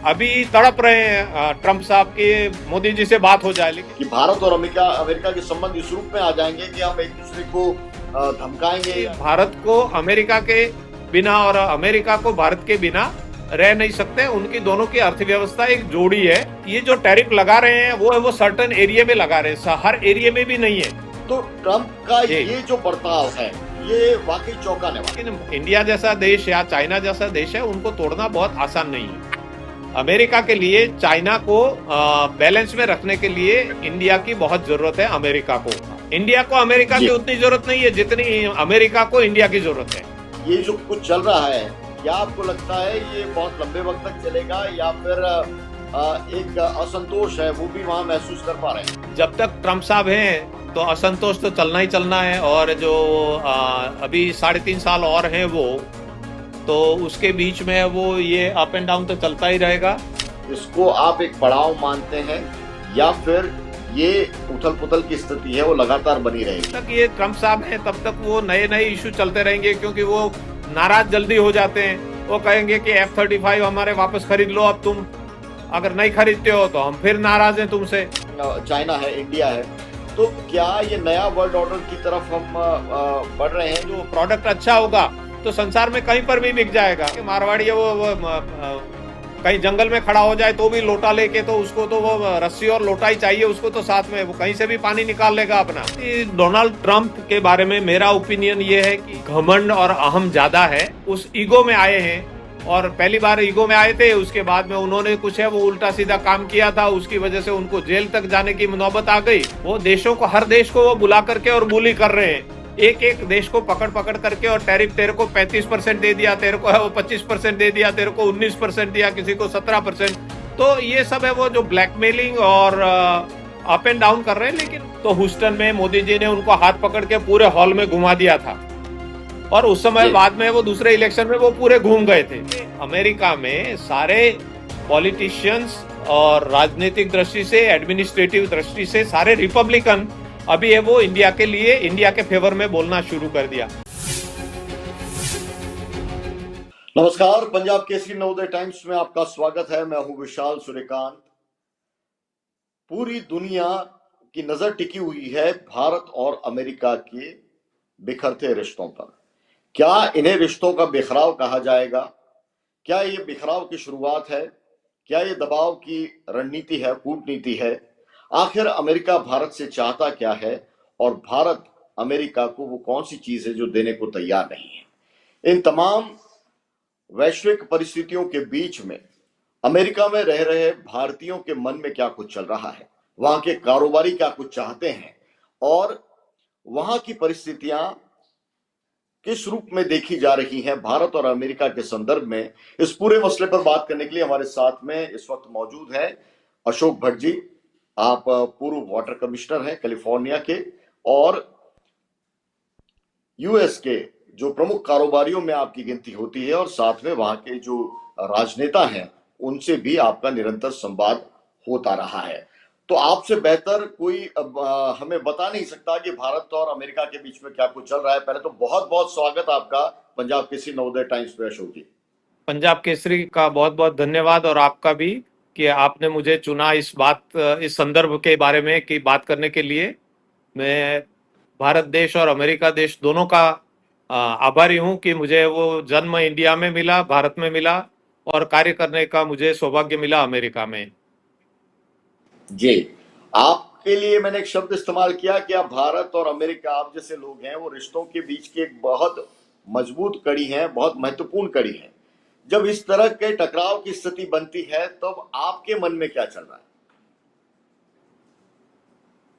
अभी तड़प रहे हैं ट्रम्प साहब की मोदी जी से बात हो जाए, लेकिन कि भारत और अमेरिका अमेरिका के संबंध इस रूप में आ जाएंगे कि हम एक दूसरे को धमकाएंगे। भारत को अमेरिका के बिना और अमेरिका को भारत के बिना रह नहीं सकते। उनकी दोनों की अर्थव्यवस्था एक जोड़ी है। ये जो टैरिफ लगा रहे हैं वो सर्टेन एरिया में लगा रहे हैं, हर एरिया में भी नहीं है। तो ट्रम्प का ये जो बर्ताव है ये वाकई चौंकाने वाला है। लेकिन इंडिया जैसा देश या चाइना जैसा देश है, उनको तोड़ना बहुत आसान नहीं है। अमेरिका के लिए चाइना को बैलेंस में रखने के लिए इंडिया की बहुत जरूरत है। अमेरिका को इंडिया को अमेरिका की उतनी जरूरत नहीं है जितनी अमेरिका को इंडिया की जरूरत है। ये जो कुछ चल रहा है, क्या आपको लगता है ये बहुत लंबे वक्त तक चलेगा या फिर एक असंतोष है वो भी वहाँ महसूस कर पा रहे हैं? जब तक ट्रम्प साहब हैं तो असंतोष तो चलना ही चलना है, और जो अभी 3.5 साल और हैं वो तो उसके बीच में वो ये अप एंड डाउन तो चलता ही रहेगा। इसको आप एक पड़ाव मानते हैं या फिर ये उथल पुथल की स्थिति है वो लगातार बनी रहेगी? तक ये ट्रम्प साहब हैं तब तक वो नए नए इशू चलते रहेंगे, क्योंकि वो नाराज जल्दी हो जाते हैं। वो कहेंगे कि F-35 हमारे वापस खरीद लो, अब तुम अगर नहीं खरीदते हो तो हम फिर नाराज हैं तुमसे। चाइना है, इंडिया है, तो क्या ये नया वर्ल्ड ऑर्डर की तरफ हम बढ़ रहे हैं? जो प्रोडक्ट अच्छा होगा तो संसार में कहीं पर भी बिक जाएगा। मारवाड़ी है वो कहीं जंगल में खड़ा हो जाए तो भी लोटा लेके, तो उसको तो वो रस्सी और लोटा ही चाहिए उसको, तो साथ में वो कहीं से भी पानी निकाल लेगा अपना। डोनाल्ड ट्रंप के बारे में मेरा ओपिनियन ये है कि घमंड और अहम ज्यादा है। उस ईगो में आए हैं, और पहली बार ईगो में आए थे, उसके बाद में उन्होंने कुछ है वो उल्टा सीधा काम किया था, उसकी वजह से उनको जेल तक जाने की नौबत आ गई। वो देशों को, हर देश को वो बुला करके और बुली कर रहे हैं, एक एक देश को पकड़ पकड़ करके, और टैरिफ तेरे को 35% दे दिया, तेरे को है वो 25% दे दिया, तेरे को 19% दिया, किसी को 17%। तो ये सब है वो जो ब्लैकमेलिंग और अप एंड डाउन कर रहे हैं। लेकिन तो ह्यूस्टन में मोदी जी ने उनको हाथ पकड़ के पूरे हॉल में घुमा दिया था, और उस समय बाद में वो दूसरे इलेक्शन में वो पूरे घूम गए थे। अमेरिका में सारे पॉलिटिशियंस और राजनीतिक दृष्टि से, एडमिनिस्ट्रेटिव दृष्टि से सारे रिपब्लिकन अभी है वो इंडिया के लिए, इंडिया के फेवर में बोलना शुरू कर दिया। नमस्कार, पंजाब केसरी नवोदय टाइम्स में आपका स्वागत है। मैं हूं विशाल सूर्यकांत। पूरी दुनिया की नजर टिकी हुई है भारत और अमेरिका के बिखरते रिश्तों पर। क्या इन्हें रिश्तों का बिखराव कहा जाएगा? क्या ये बिखराव की शुरुआत है? क्या ये दबाव की रणनीति है, कूटनीति है? आखिर अमेरिका भारत से चाहता क्या है, और भारत अमेरिका को वो कौन सी चीज है जो देने को तैयार नहीं है? इन तमाम वैश्विक परिस्थितियों के बीच में अमेरिका में रह रहे भारतीयों के मन में क्या कुछ चल रहा है, वहां के कारोबारी क्या कुछ चाहते हैं, और वहां की परिस्थितियां किस रूप में देखी जा रही हैं भारत और अमेरिका के संदर्भ में, इस पूरे मसले पर बात करने के लिए हमारे साथ में इस वक्त मौजूद हैं अशोक भट्ट जी। आप पूर्व वाटर कमिश्नर हैं कैलिफोर्निया के, और यूएस के जो प्रमुख कारोबारियों में आपकी गिनती होती है, और साथ में वहां के जो राजनेता हैं उनसे भी आपका निरंतर संवाद होता रहा है। तो आपसे बेहतर कोई हमें बता नहीं सकता कि भारत और अमेरिका के बीच में क्या कुछ चल रहा है। पहले तो बहुत बहुत स्वागत आपका पंजाब केसरी नवोदय टाइम्स पे अशोक जी। पंजाब केसरी का बहुत बहुत धन्यवाद, और आपका भी, कि आपने मुझे चुना इस संदर्भ के बारे में की बात करने के लिए। मैं भारत देश और अमेरिका देश दोनों का आभारी हूं कि मुझे वो जन्म इंडिया में मिला, भारत में मिला, और कार्य करने का मुझे सौभाग्य मिला अमेरिका में। जी, आपके लिए मैंने एक शब्द इस्तेमाल किया कि आप भारत और अमेरिका, आप जैसे लोग हैं वो रिश्तों के बीच की एक बहुत मजबूत कड़ी है, बहुत महत्वपूर्ण कड़ी है। जब इस तरह के टकराव की स्थिति बनती है तब आपके मन में क्या चल रहा है?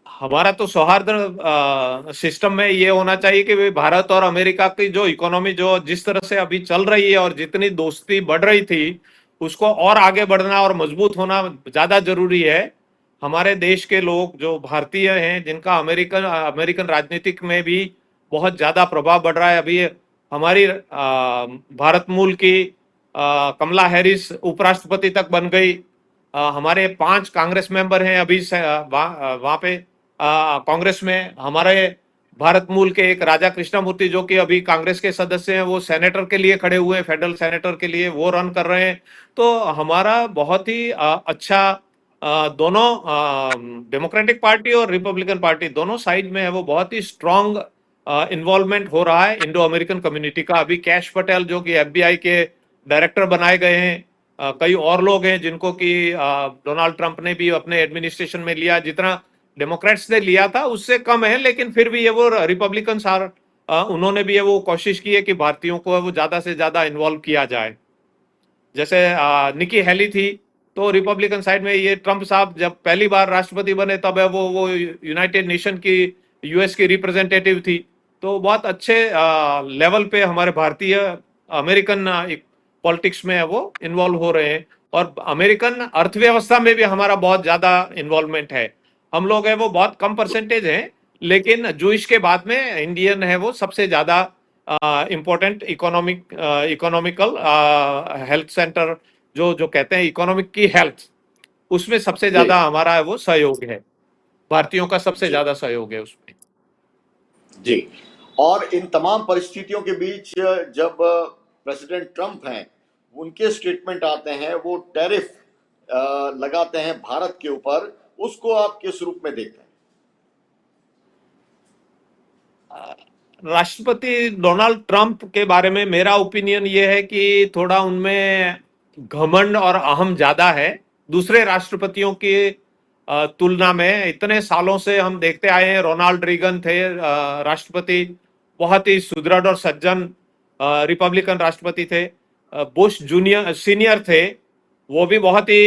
हमारा तो सौहार्द सिस्टम में ये होना चाहिए कि भारत और अमेरिका की जो इकोनॉमी जो जिस तरह से अभी चल रही है, और जितनी दोस्ती बढ़ रही थी, उसको और आगे बढ़ना और मजबूत होना ज्यादा जरूरी है। हमारे देश के लोग जो भारतीय हैं, जिनका अमेरिकन राजनीतिक में भी बहुत ज्यादा प्रभाव बढ़ रहा है। अभी हमारी भारत मूल की कमला हैरिस उपराष्ट्रपति तक बन गई। हमारे 5 कांग्रेस मेंबर हैं अभी वहां पे कांग्रेस में। हमारे भारत मूल के एक राजा कृष्णमूर्ति जो कि अभी कांग्रेस के सदस्य हैं, वो सेनेटर के लिए खड़े हुए हैं, फेडरल सेनेटर के लिए वो रन कर रहे हैं। तो हमारा बहुत ही अच्छा दोनों डेमोक्रेटिक पार्टी और रिपब्लिकन पार्टी दोनों साइड में है वो बहुत ही स्ट्रांग इन्वॉल्वमेंट हो रहा है इंडो अमेरिकन कम्युनिटी का। अभी कैश पटेल जो कि एफबीआई के डायरेक्टर बनाए गए हैं, कई और लोग हैं जिनको कि डोनाल्ड ट्रंप ने भी अपने एडमिनिस्ट्रेशन में लिया, जितना डेमोक्रेट्स ने लिया था उससे कम है, लेकिन फिर भी ये वो रिपब्लिकन उन्होंने भी ये वो कोशिश की है कि भारतीयों को वो ज्यादा से ज्यादा इन्वॉल्व किया जाए। जैसे निकी हेली थी, तो रिपब्लिकन साइड में ये ट्रंप साहब जब पहली बार राष्ट्रपति बने तब है वो यूनाइटेड नेशन की यूएस की रिप्रेजेंटेटिव थी। तो बहुत अच्छे लेवल पे हमारे भारतीय अमेरिकन पॉलिटिक्स में है वो इन्वॉल्व हो रहे हैं, और अमेरिकन अर्थव्यवस्था में भी हमारा बहुत ज्यादा इन्वॉल्वमेंट है। हम लोग है वो बहुत कम परसेंटेज है, लेकिन जूइश के बाद में इंडियन है वो सबसे ज्यादा इम्पोर्टेंट इकोनॉमिकल हेल्थ सेंटर, जो जो कहते हैं इकोनॉमिक की हेल्थ, उसमें सबसे जी ज्यादा हमारा वो सहयोग है, भारतीयों का सबसे जी ज्यादा सहयोग है उसमें। जी। और इन तमाम परिस्थितियों के बीच जब प्रेसिडेंट ट्रंप हैं, उनके स्टेटमेंट आते हैं, वो टैरिफ लगाते हैं भारत के ऊपर, उसको आप किस रूप में देखते हैं? राष्ट्रपति डोनाल्ड ट्रंप के बारे में मेरा ओपिनियन ये है कि थोड़ा उनमें घमंड और अहम ज्यादा है दूसरे राष्ट्रपतियों की तुलना में। इतने सालों से हम देखते आए हैं, रोनाल्ड रीगन थे राष्ट्रपति, बहुत ही सुदृढ़ और सज्जन रिपब्लिकन राष्ट्रपति थे। बुश जूनियर सीनियर थे, वो भी बहुत ही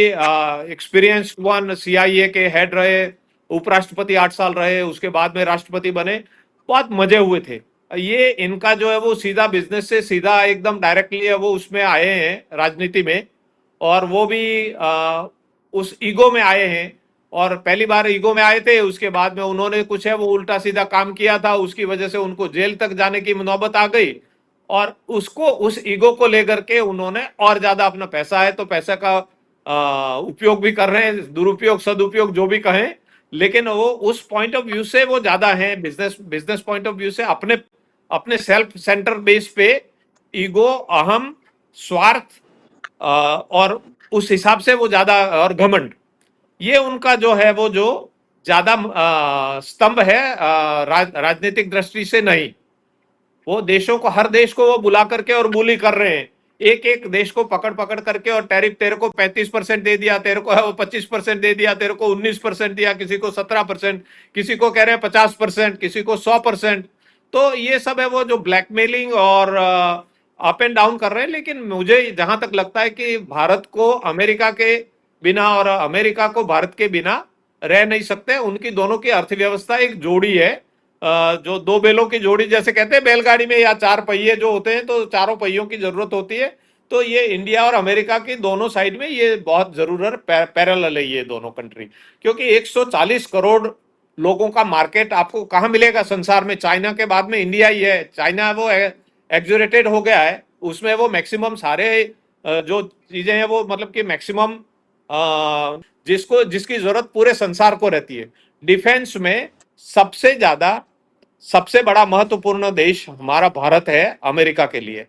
एक्सपीरियंस्ड वन, सीआईए के हेड रहे, उपराष्ट्रपति 8 साल रहे, उसके बाद में राष्ट्रपति बने, बहुत मजे हुए थे। ये इनका जो है वो सीधा बिजनेस से सीधा एकदम डायरेक्टली है वो उसमें आए हैं राजनीति में, और वो भी उस ईगो में आए हैं। और पहली बार ईगो में आए थे, उसके बाद में उन्होंने कुछ है वो उल्टा सीधा काम किया था, उसकी वजह से उनको जेल तक जाने की नौबत आ गई, और उसको उस ईगो को लेकर के उन्होंने और ज्यादा अपना पैसा है तो पैसा का उपयोग भी कर रहे हैं, दुरुपयोग सदुपयोग जो भी कहें, लेकिन वो उस पॉइंट ऑफ व्यू से वो ज्यादा है, business business point of view से अपने अपने सेल्फ सेंटर बेस पे ईगो, अहम, स्वार्थ, और उस हिसाब से वो ज्यादा, और घमंड, ये उनका जो है वो जो ज्यादा स्तंभ है राजनीतिक दृष्टि से नहीं। वो देशों को, हर देश को वो बुला करके और bully कर रहे हैं, एक एक देश को पकड़ पकड़ करके, और टैरिफ तेरे को 35% दे दिया, तेरे को है वो 25% दे दिया, तेरे को 19% दिया, किसी को 17%, किसी को कह रहे हैं 50%, किसी को 100%। तो ये सब है वो जो ब्लैकमेलिंग और अप एंड डाउन कर रहे हैं। लेकिन मुझे जहां तक लगता है कि भारत को अमेरिका के बिना और अमेरिका को भारत के बिना रह नहीं सकते। उनकी दोनों की अर्थव्यवस्था एक जोड़ी है, जो दो बैलों की जोड़ी, जैसे कहते हैं बैलगाड़ी में या चार पहिए जो होते हैं, तो चारों पहियों की जरूरत होती है। तो ये इंडिया और अमेरिका की दोनों साइड में ये बहुत जरूरत पैरेलल है ये दोनों कंट्री, क्योंकि 140 करोड़ लोगों का मार्केट आपको कहाँ मिलेगा संसार में? चाइना के बाद में इंडिया ही है। चाइना वो एक्सोरेटेड हो गया है, उसमें वो मैक्सिमम सारे जो चीजें हैं वो मतलब कि मैक्सिमम जिसको जिसकी जरूरत पूरे संसार को रहती है। डिफेंस में सबसे ज्यादा, सबसे बड़ा महत्वपूर्ण देश हमारा भारत है अमेरिका के लिए।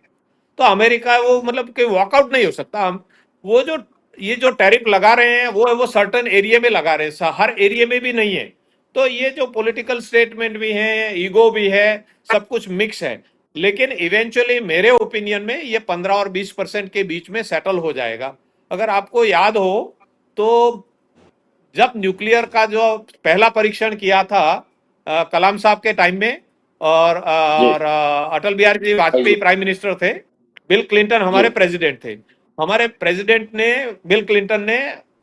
तो अमेरिका वो मतलब कि वॉकआउट नहीं हो सकता। हम वो जो ये जो टैरिफ लगा रहे हैं वो सर्टन एरिया में लगा रहे हैं, हर एरिया में भी नहीं है। तो ये जो पॉलिटिकल स्टेटमेंट भी है, ईगो भी है, सब कुछ मिक्स है। लेकिन इवेंचुअली मेरे ओपिनियन में ये 15 और 20% के बीच में सेटल हो जाएगा। अगर आपको याद हो तो जब न्यूक्लियर का जो पहला परीक्षण किया था कलाम साहब के टाइम में, जी और अटल बिहारी जी वाजपेयी जी प्राइम मिनिस्टर थे, बिल क्लिंटन जी हमारे प्रेसिडेंट थे। हमारे प्रेसिडेंट ने, बिल क्लिंटन ने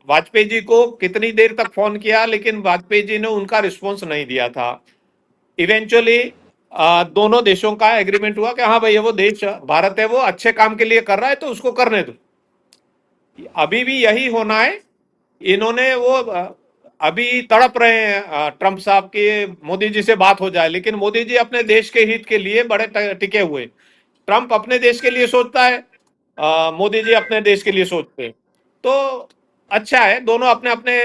वाजपेयी जी को कितनी देर तक फोन किया, लेकिन वाजपेयी जी ने उनका रिस्पॉन्स नहीं दिया था। इवेंचुअली दोनों देशों का एग्रीमेंट हुआ कि हाँ भाई, वो देश भारत है वो अच्छे काम के लिए कर रहा है तो उसको करने दो। अभी भी यही होना है। इन्होंने वो अभी तड़प रहे हैं ट्रंप साहब की मोदी जी से बात हो जाए, लेकिन मोदी जी अपने देश के हित के लिए बड़े टिके हुए। ट्रंप अपने देश के लिए सोचता है, मोदी जी अपने देश के लिए सोचते हैं। तो अच्छा है, दोनों अपने अपने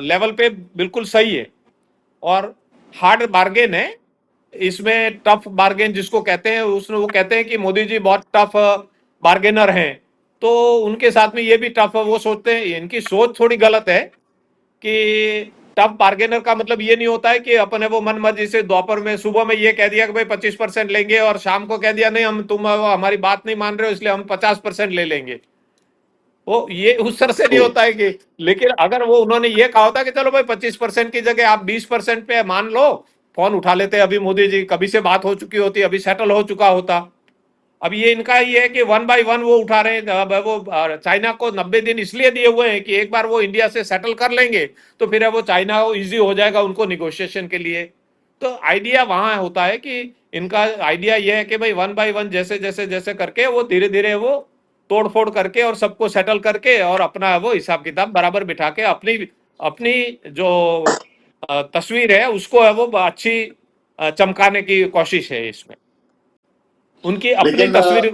लेवल पे बिल्कुल सही है, और हार्ड बार्गेन है। इसमें टफ बार्गेन जिसको कहते हैं, उसने वो कहते हैं कि मोदी जी बहुत टफ बार्गेनर हैं, तो उनके साथ में ये भी टफ, वो सोचते हैं, इनकी सोच थोड़ी गलत है कि टफ बार्गेनर का मतलब ये नहीं होता है कि अपने वो मन मर्जी से दोपहर में, सुबह में ये कह दिया कि भाई 25% लेंगे और शाम को कह दिया नहीं, हम तुम हमारी बात नहीं मान रहे हो इसलिए हम 50% ले लेंगे। वो ये उस तरह से नहीं जी। होता है कि, लेकिन अगर वो उन्होंने ये कहा होता कि चलो भाई 25% की जगह आप 20% पे मान लो, फोन उठा लेते अभी मोदी जी, कभी से बात हो चुकी होती, अभी सेटल हो चुका होता। अब ये इनका ये है कि 1 बाय 1 वो उठा रहे हैं। अब वो चाइना को 90 दिन इसलिए दिए हुए हैं कि एक बार वो इंडिया से सेटल कर लेंगे तो फिर वो चाइना को इजी हो जाएगा उनको निगोशिएशन के लिए। तो आइडिया वहां होता है कि इनका आइडिया ये है कि भाई 1 बाय 1 जैसे जैसे जैसे करके वो धीरे धीरे वो तोड़ फोड़ करके और सबको सेटल करके और अपना वो हिसाब किताब बराबर बिठा के अपनी अपनी जो तस्वीर है उसको है वो अच्छी चमकाने की कोशिश है इसमें। उनकी अपनी लेकिन तस्वीर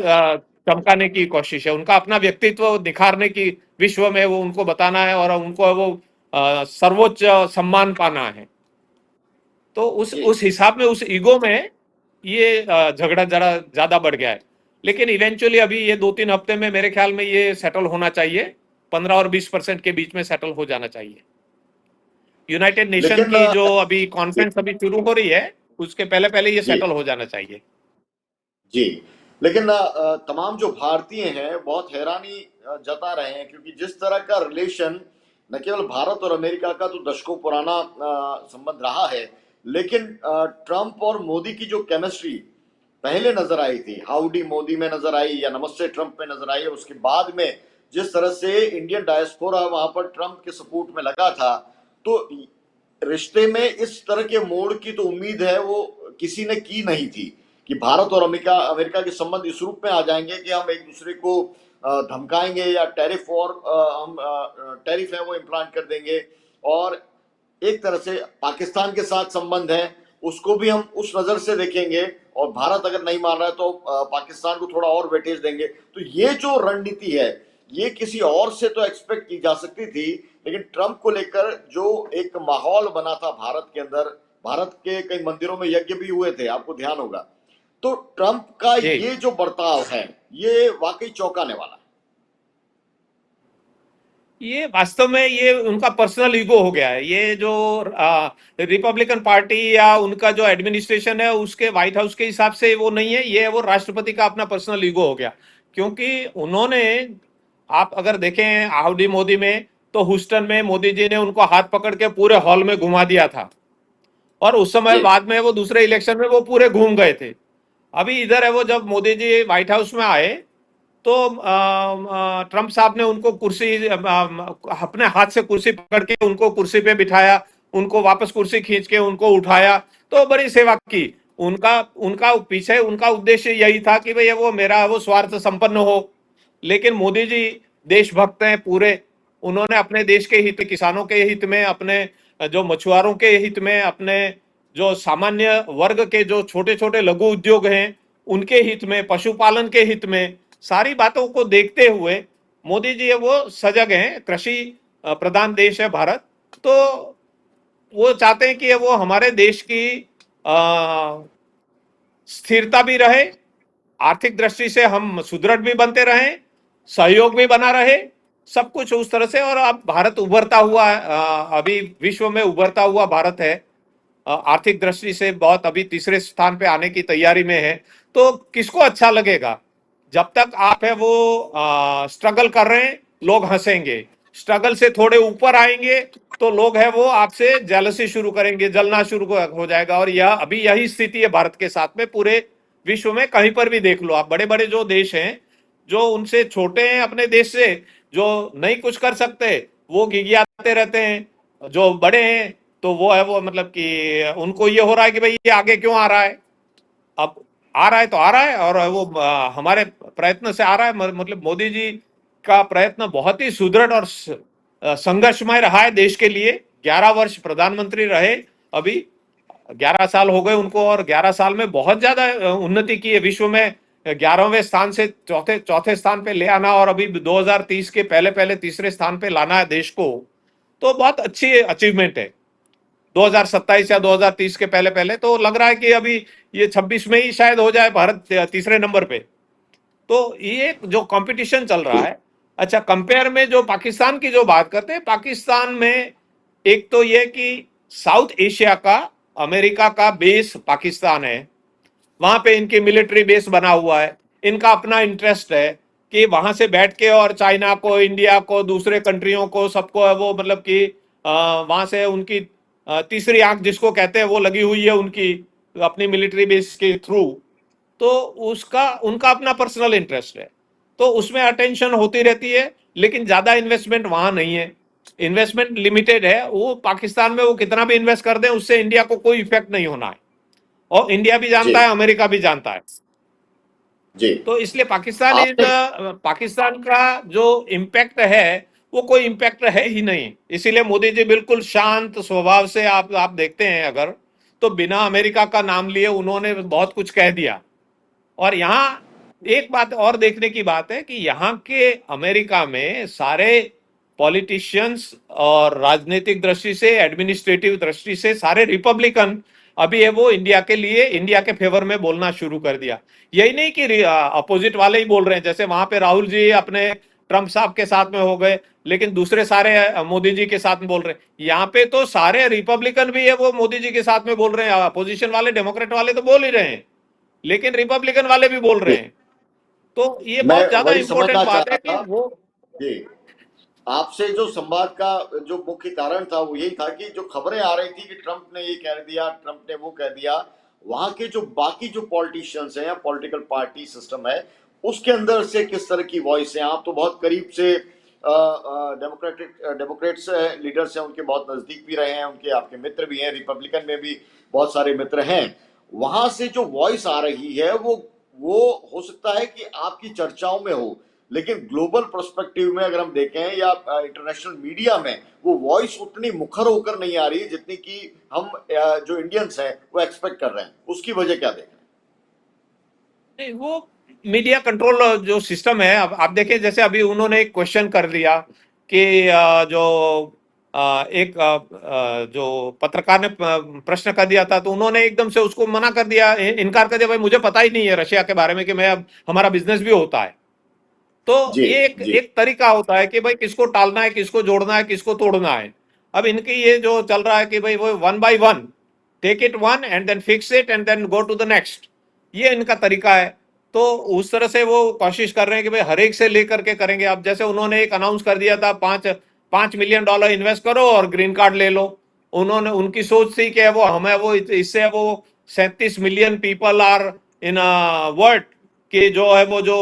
चमकाने की कोशिश है, उनका अपना व्यक्तित्व निखारने की, विश्व में वो उनको बताना है और उनको वो सर्वोच्च सम्मान पाना है। तो जी। उस हिसाब में, उस ईगो में ये झगड़ा जरा ज्यादा बढ़ गया है। लेकिन इवेंचुअली अभी ये 2-3 हफ्ते में मेरे ख्याल में ये सेटल होना चाहिए, 15 और 20% के बीच में सेटल हो जाना चाहिए। यूनाइटेड नेशन लेकिन की जो अभी कॉन्फ्रेंस अभी शुरू हो रही है उसके पहले पहले ये जी। सेटल हो जाना चाहिए। जी। लेकिन तमाम जो भारतीय हैं बहुत हैरानी जता रहे हैं, क्योंकि जिस तरह का रिलेशन न केवल भारत और अमेरिका का तो दशकों पुराना संबंध रहा है, लेकिन ट्रंप और मोदी की जो केमिस्ट्री पहले नजर आई थी, हाउडी मोदी में नजर आई या नमस्ते ट्रंप में नजर आई, उसके बाद में जिस तरह से इंडियन डायस्पोरा वहां पर ट्रंप के सपोर्ट में लगा था, तो रिश्ते में इस तरह के मोड़ की तो उम्मीद है वो किसी ने की नहीं थी कि भारत और अमेरिका अमेरिका के संबंध इस रूप में आ जाएंगे कि हम एक दूसरे को धमकाएंगे या टैरिफ और हम टैरिफ है वो इम्प्लांट कर देंगे, और एक तरह से पाकिस्तान के साथ संबंध है उसको भी हम उस नजर से देखेंगे, और भारत अगर नहीं मान रहा है तो पाकिस्तान को थोड़ा और वेटेज देंगे। तो ये जो रणनीति है ये किसी और से तो एक्सपेक्ट की जा सकती थी, लेकिन ट्रंप को लेकर जो एक माहौल बना था भारत के अंदर, भारत के कई मंदिरों में यज्ञ भी हुए थे, आपको ध्यान होगा, तो ट्रंप का जी, ये जो बर्ताव है ये वाकई चौंकाने वाला है। ये वास्तव में ये उनका पर्सनल ईगो हो गया है। ये जो रिपब्लिकन पार्टी या उनका जो एडमिनिस्ट्रेशन है उसके, व्हाइट हाउस के हिसाब से वो नहीं है, ये वो राष्ट्रपति का अपना पर्सनल ईगो हो गया। क्योंकि उन्होंने, आप अगर देखें हाउडी मोदी में, तो ह्यूस्टन में मोदी जी ने उनको हाथ पकड़ के पूरे हॉल में घुमा दिया था, और उस समय जी। बाद में वो दूसरे इलेक्शन में वो पूरे घूम गए थे। अभी इधर है वो, जब मोदी जी व्हाइट हाउस में आए तो ट्रंप साहब ने उनको कुर्सी अपने हाथ से कुर्सी पकड़ के उनको कुर्सी पे बिठाया, उनको वापस कुर्सी खींच के उनको उठाया, तो बड़ी सेवा की। उनका उनका पीछे उनका उद्देश्य यही था कि भाई वो मेरा वो स्वार्थ संपन्न हो। लेकिन मोदी जी देशभक्त हैं पूरे, उन्होंने अपने देश के हित, किसानों के हित में, अपने जो मछुआरों के हित में, अपने जो सामान्य वर्ग के जो छोटे छोटे लघु उद्योग हैं उनके हित में, पशुपालन के हित में, सारी बातों को देखते हुए मोदी जी वो सजग हैं। कृषि प्रधान देश है भारत, तो वो चाहते हैं कि वो हमारे देश की स्थिरता भी रहे, आर्थिक दृष्टि से हम सुदृढ़ भी बनते रहें, सहयोग भी बना रहे, सब कुछ उस तरह से। और अब भारत उभरता हुआ, अभी विश्व में उभरता हुआ भारत है, आर्थिक दृष्टि से बहुत अभी तीसरे स्थान पे आने की तैयारी में है। तो किसको अच्छा लगेगा? जब तक आप है वो स्ट्रगल कर रहे हैं लोग हंसेंगे, स्ट्रगल से थोड़े ऊपर आएंगे तो लोग है वो आपसे जेलसी शुरू करेंगे, जलना शुरू हो जाएगा। और यह अभी यही स्थिति है भारत के साथ में, पूरे विश्व में कहीं पर भी देख लो आप। बड़े बड़े जो देश हैं, जो उनसे छोटे हैं अपने देश से, जो नहीं कुछ कर सकते, वो गिगियाते रहते हैं। जो बड़े हैं तो वो है वो, मतलब कि उनको ये हो रहा है कि भाई ये आगे क्यों आ रहा है। अब आ रहा है तो आ रहा है, और वो हमारे प्रयत्न से आ रहा है। मतलब मोदी जी का प्रयत्न बहुत ही सुदृढ़ और संघर्षमय रहा है देश के लिए। 11 वर्ष प्रधानमंत्री रहे, अभी 11 साल हो गए उनको, और 11 साल में बहुत ज्यादा उन्नति की है विश्व में। 11वें स्थान से चौथे चौथे स्थान पे ले आना, और अभी 2030 के पहले पहले तीसरे स्थान पे लाना है देश को, तो बहुत अच्छी अचीवमेंट है। 2027 या 2030 के पहले पहले। तो लग रहा है कि अभी ये 26 में ही शायद हो जाए भारत तीसरे नंबर पे। तो ये जो कंपटीशन चल रहा है, अच्छा कंपेयर में जो पाकिस्तान की जो बात करते हैं, पाकिस्तान में एक तो ये कि साउथ एशिया का अमेरिका का बेस पाकिस्तान है, वहां पे इनकी मिलिट्री बेस बना हुआ है, इनका अपना इंटरेस्ट है कि वहां से बैठ के और चाइना को, इंडिया को, दूसरे कंट्रियों को, सबको है वो मतलब कि वहां से उनकी तीसरी आंख जिसको कहते हैं वो लगी हुई है उनकी अपनी मिलिट्री बेस के थ्रू। तो उसका उनका अपना पर्सनल इंटरेस्ट है, तो उसमें अटेंशन होती रहती है, लेकिन ज्यादा इन्वेस्टमेंट वहां नहीं है, इन्वेस्टमेंट लिमिटेड है। वो पाकिस्तान में वो कितना भी इन्वेस्ट कर दें उससे इंडिया को कोई इफेक्ट नहीं होना है, और इंडिया भी जी जानता है, अमेरिका भी जानता है। जी। तो इसलिए आपने पाकिस्तान का जो इम्पैक्ट है वो कोई इम्पैक्ट है ही नहीं। इसीलिए मोदी जी बिल्कुल शांत स्वभाव से, आप देखते हैं अगर, तो बिना अमेरिका का नाम लिए उन्होंने बहुत कुछ कह दिया। और यहाँ एक बात और देखने की बात है कि यहाँ के अमेरिका में सारे पॉलिटिशियंस और राजनीतिक दृष्टि से, एडमिनिस्ट्रेटिव दृष्टि से सारे रिपब्लिकन अभी है वो इंडिया के लिए, इंडिया के फेवर में बोलना शुरू कर दिया। यही नहीं कि अपोजिट वाले ही बोल रहे हैं, जैसे वहां पे राहुल जी अपने ट्रंप साहब के साथ में हो गए, लेकिन दूसरे सारे मोदी जी के साथ में बोल रहे हैं। यहाँ पे तो सारे रिपब्लिकन भी है वो मोदी जी के साथ में बोल रहे हैं, अपोजिशन वाले, डेमोक्रेट वाले तो बोल ही रहे हैं, लेकिन रिपब्लिकन वाले भी बोल रहे हैं। तो ये मैं बहुत ज्यादा वही इंपॉर्टेंट समझना चाह बात रहा है कि था। वो। जी, आपसे जो संवाद का जो मुख्य कारण था वो यही था कि जो खबरें आ रही थी कि ट्रंप ने ये कह दिया, ट्रंप ने वो कह दिया, वहां के जो बाकी जो पॉलिटिशियंस हैं या पॉलिटिकल पार्टी सिस्टम है उसके अंदर से किस तरह की वॉइस है। आप तो बहुत करीब से डेमोक्रेट्स लीडर्स हैं, उनके बहुत नजदीक भी रहे हैं, उनके आपके मित्र भी हैं, रिपब्लिकन में भी बहुत सारे मित्र हैं। वहां से जो वॉइस आ रही है वो हो सकता है कि आपकी चर्चाओं में हो, लेकिन ग्लोबल पर्सपेक्टिव में अगर हम देखें या इंटरनेशनल मीडिया में वो वॉइस उतनी मुखर होकर नहीं आ रही जितनी कि हम जो इंडियंस हैं वो एक्सपेक्ट कर रहे हैं। उसकी वजह क्या देख रहे नहीं, वो मीडिया कंट्रोल जो सिस्टम है, अब आप देखें जैसे अभी उन्होंने एक क्वेश्चन कर दिया कि जो एक जो पत्रकार ने प्रश्न कर दिया था, तो उन्होंने एकदम से उसको मना कर दिया, इनकार कर दिया, भाई मुझे पता ही नहीं है रशिया के बारे में कि मैं, अब हमारा बिजनेस भी होता है। तो हैं? जी ये एक जी एक तरीका होता है कि भाई किसको टालना है, किसको जोड़ना है, किसको तोड़ना है। अब इनकी ये जो चल रहा है कि भाई वो one by one, take it one and then fix it and then go to the next, ये इनका तरीका है। तो उस तरह से वो कोशिश कर रहे हैं कि भाई हर एक से लेकर के करेंगे। अब जैसे उन्होंने एक अनाउंस कर दिया था, 5 $5 मिलियन इन्वेस्ट करो और ग्रीन कार्ड ले लो। उन्होंने, उनकी सोच थी कि वो हमें वो इससे वो 37 million people are in world कि जो है वो जो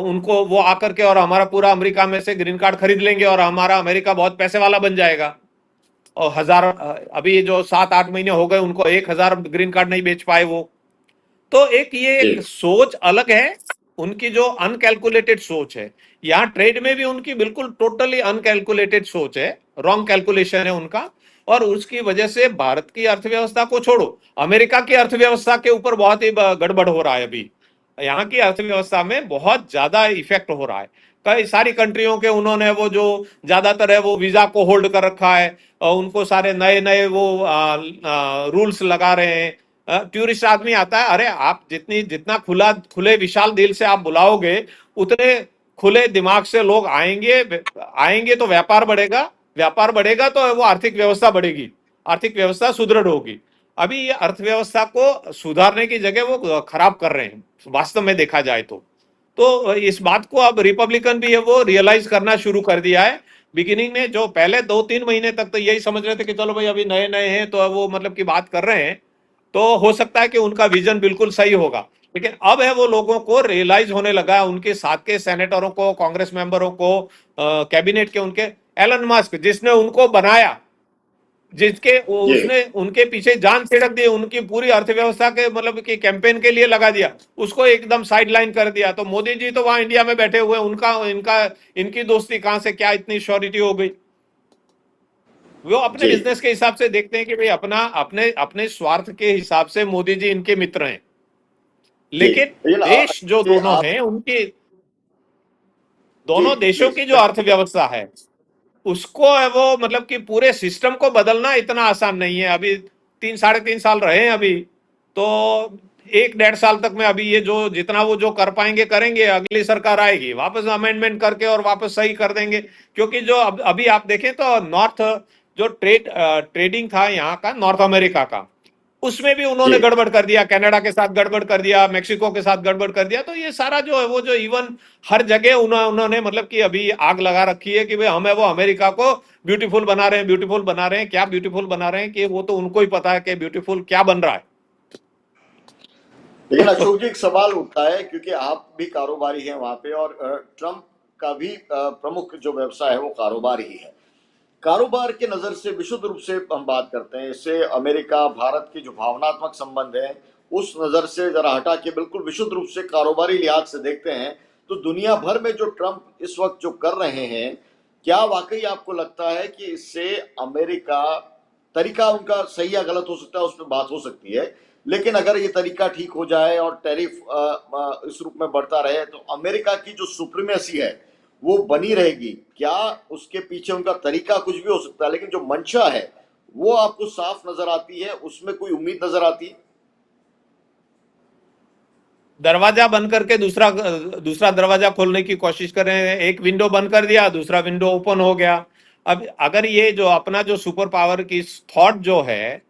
उनको वो आकर के और हमारा पूरा अमेरिका में से ग्रीन कार्ड खरीद लेंगे और हमारा अमेरिका बहुत पैसे वाला बन जाएगा। और हजार, अभी जो 7 8 महीने हो गए उनको 1,000 ग्रीन कार्ड नहीं बेच पाए वो। तो एक ये जी एक सोच अलग है, उनकी जो अनकैलकुलेटेड सोच है। यहाँ ट्रेड में भी उनकी बिल्कुल टोटली अनकैलकुलेटेड सोच है, रॉन्ग कैलकुलेशन है उनका। और उसकी वजह से भारत की अर्थव्यवस्था को छोड़ो, अमेरिका की अर्थव्यवस्था के ऊपर बहुत ही गड़बड़ हो रहा है अभी। यहाँ की अर्थव्यवस्था में बहुत ज्यादा इफेक्ट हो रहा है। कई सारी कंट्रियों के उन्होंने वो जो ज्यादातर है वो वीजा को होल्ड कर रखा है, और उनको सारे नए नए वो रूल्स लगा रहे हैं। टूरिस्ट आदमी आता है, अरे आप जितना खुले विशाल दिल से आप बुलाओगे, उतने खुले दिमाग से लोग आएंगे। आएंगे तो व्यापार बढ़ेगा, व्यापार बढ़ेगा तो वो आर्थिक व्यवस्था बढ़ेगी, आर्थिक व्यवस्था सुदृढ़ होगी। अभी ये अर्थव्यवस्था को सुधारने की जगह वो खराब कर रहे हैं वास्तव में देखा जाए तो इस बात को अब रिपब्लिकन भी है वो रियलाइज करना शुरू कर दिया है। बिगिनिंग में जो पहले 2 3 महीने तक तो यही समझ रहे थे कि चलो भाई अभी नए नए हैं तो वो मतलब की बात कर रहे हैं, तो हो सकता है कि उनका विजन बिल्कुल सही होगा। लेकिन अब है वो लोगों को रियलाइज होने लगा है, उनके साथ के सेनेटरों को, कांग्रेस मेंबरों को, कैबिनेट के उनके, एलन मस्क जिसने उनको बनाया, जिसके जी उसने उनके पीछे जान छिड़क दी, उनकी पूरी अर्थव्यवस्था के मतलब कि कैंपेन के लिए लगा दिया, उसको एकदम साइडलाइन कर दिया। तो मोदी जी तो वहां इंडिया में बैठे हुए, उनका इनका इनकी दोस्ती कहां से क्या इतनी श्योरिटी हो गई। वो अपने जी बिजनेस के हिसाब से देखते हैं कि भाई अपना अपने अपने स्वार्थ के हिसाब से मोदी जी इनके मित्र हैं। जी। लेकिन लेकिन देश जो दोनों आप हैं उनकी, जी दोनों देशों प्लीज की जो अर्थव्यवस्था है, उसको है वो मतलब कि पूरे सिस्टम को बदलना इतना आसान नहीं है। अभी 3 साढ़े 3 साल रहे हैं अभी, तो 1 डेढ़ साल तक में अभी ये जो जितना वो जो कर पाएंगे करेंगे, अगली सरकार आएगी वापस अमेंडमेंट करके और वापस सही कर देंगे। क्योंकि जो अभी आप देखें तो नॉर्थ जो ट्रेडिंग था यहाँ का, नॉर्थ अमेरिका का, उसमें भी जी। उन्होंने गड़बड़ कर दिया, कनाडा के साथ गड़बड़ कर दिया, मेक्सिको के साथ गड़बड़ कर दिया। तो ये सारा जो है वो जो इवन हर जगह उन्होंने मतलब कि अभी आग लगा रखी है कि भाई हमें वो अमेरिका को ब्यूटीफुल बना रहे हैं, ब्यूटीफुल बना रहे हैं। क्या ब्यूटीफुल बना रहे हैं कि वो तो उनको ही पता है कि ब्यूटीफुल क्या बन रहा है। लेकिन अशोक जी, एक सवाल उठता है क्योंकि आप भी कारोबारी हैं वहां पे, और ट्रंप का भी प्रमुख जो व्यवसाय है वो कारोबार ही है। कारोबार के नजर से विशुद्ध रूप से हम बात करते हैं, इससे अमेरिका भारत के जो भावनात्मक संबंध है उस नजर से जरा हटा के बिल्कुल विशुद्ध रूप से कारोबारी लिहाज से देखते हैं, तो दुनिया भर में जो ट्रंप इस वक्त जो कर रहे हैं, क्या वाकई आपको लगता है कि इससे अमेरिका, तरीका उनका सही या गलत हो सकता है, उस पर बात हो सकती है, लेकिन अगर ये तरीका ठीक हो जाए और टैरिफ इस रूप में बढ़ता रहे तो अमेरिका की जो सुप्रीमेसी है वो बनी रहेगी? क्या उसके पीछे उनका तरीका कुछ भी हो सकता है, लेकिन जो मंशा है वो आपको साफ नजर आती है, उसमें कोई उम्मीद नजर आती है? दरवाजा बंद करके दूसरा दूसरा दरवाजा खोलने की कोशिश कर रहे हैं। एक विंडो बंद कर दिया, दूसरा विंडो ओपन हो गया। अब अगर ये जो अपना जो सुपर पावर की थॉट जो है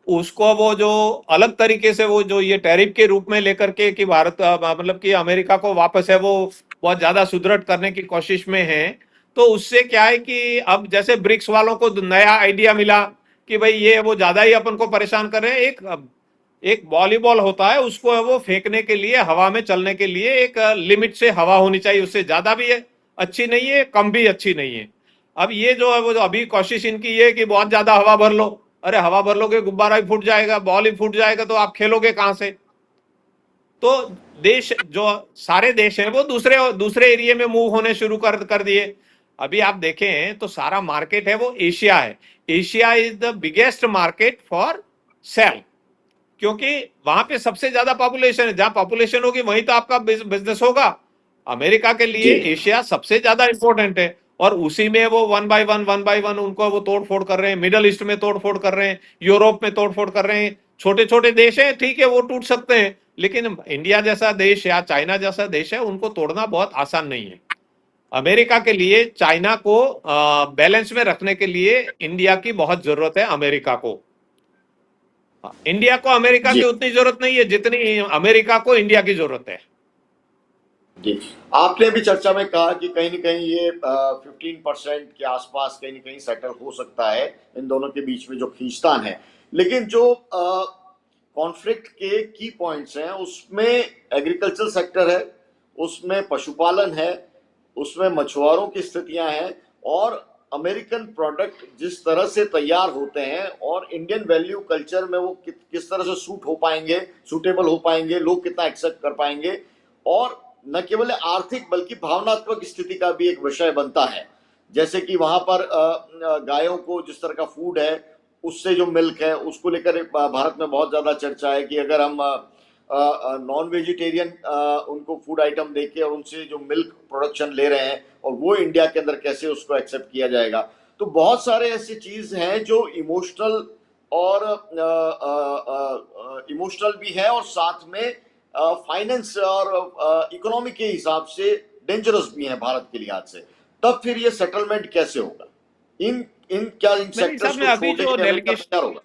उसको वो जो अलग तरीके से वो जो ये टैरिफ के रूप में लेकर के कि भारत मतलब कि अमेरिका को वापस है वो बहुत ज्यादा सुदृढ़ करने की कोशिश में है, तो उससे क्या है कि अब जैसे ब्रिक्स वालों को नया आइडिया मिला कि भाई ये वो ज्यादा ही अपन को परेशान कर रहे हैं। एक एक वॉलीबॉल होता है, उसको है वो फेंकने के लिए, हवा में चलने के लिए एक लिमिट से हवा होनी चाहिए, उससे ज्यादा भी है अच्छी नहीं है, कम भी अच्छी नहीं है। अब ये जो है वो जो अभी कोशिश इनकी ये है कि बहुत ज्यादा हवा भर लो। अरे हवा भर लोगे गुब्बारा ही फूट जाएगा, बॉल ही फूट जाएगा, तो आप खेलोगे कहां से? तो देश जो सारे देश हैं वो दूसरे दूसरे एरिया में मूव होने शुरू कर दिए। अभी आप देखें तो सारा मार्केट है वो एशिया है। Asia is the biggest market for sale, क्योंकि वहां पे सबसे ज्यादा पॉपुलेशन है। जहां पॉपुलेशन होगी वहीं तो आपका बिजनेस होगा। अमेरिका के लिए जी। एशिया सबसे ज्यादा इंपॉर्टेंट है, और उसी में वो वन बाय वन उनको वो तोड़ फोड़ कर रहे हैं। मिडल ईस्ट में तोड़ फोड़ कर रहे हैं, यूरोप में तोड़ फोड़ कर रहे हैं। छोटे छोटे देश हैं, ठीक है, वो टूट सकते हैं, लेकिन इंडिया जैसा देश या चाइना जैसा देश है, उनको तोड़ना बहुत आसान नहीं है। अमेरिका के लिए चाइना को बैलेंस में रखने के लिए इंडिया की बहुत जरूरत है अमेरिका को। इंडिया को अमेरिका जी। की उतनी जरूरत नहीं है जितनी अमेरिका को इंडिया की जरूरत है। जी। आपने भी चर्चा में कहा कि कहीं ना कहीं ये 15% के आसपास कहीं ना कहीं सेटल हो सकता है, इन दोनों के बीच में जो खींचतान है। लेकिन जो कॉन्फ्लिक्ट के की पॉइंट्स हैं उसमें एग्रीकल्चर सेक्टर है, उसमें पशुपालन है, उसमें मछुआरों की स्थितियां हैं, और अमेरिकन प्रोडक्ट जिस तरह से तैयार होते हैं और इंडियन वैल्यू कल्चर में वो किस तरह से सूट हो पाएंगे, सूटेबल हो पाएंगे, लोग कितना एक्सेप्ट कर पाएंगे, और न केवल आर्थिक बल्कि भावनात्मक स्थिति का भी एक विषय बनता है। जैसे कि वहां पर गायों को जिस तरह का फूड है, उससे जो मिल्क है उसको लेकर भारत में बहुत ज्यादा चर्चा है कि अगर हम नॉन वेजिटेरियन उनको फूड आइटम देके और उनसे जो मिल्क प्रोडक्शन ले रहे हैं और वो इंडिया के अंदर कैसे उसको एक्सेप्ट किया जाएगा। तो बहुत सारे ऐसी चीज हैं जो इमोशनल और इमोशनल भी है, और साथ में फाइनेंस और इकोनॉमी के हिसाब से डेंजरस भी है भारत के लिहाज से। तब फिर ये सेटलमेंट कैसे होगा? इन इन क्या इन मेरे सेक्टर्स हिसाब में को अभी छोड़ने जो के लिए अमेरिका डेलीगेशन तैयार होगा?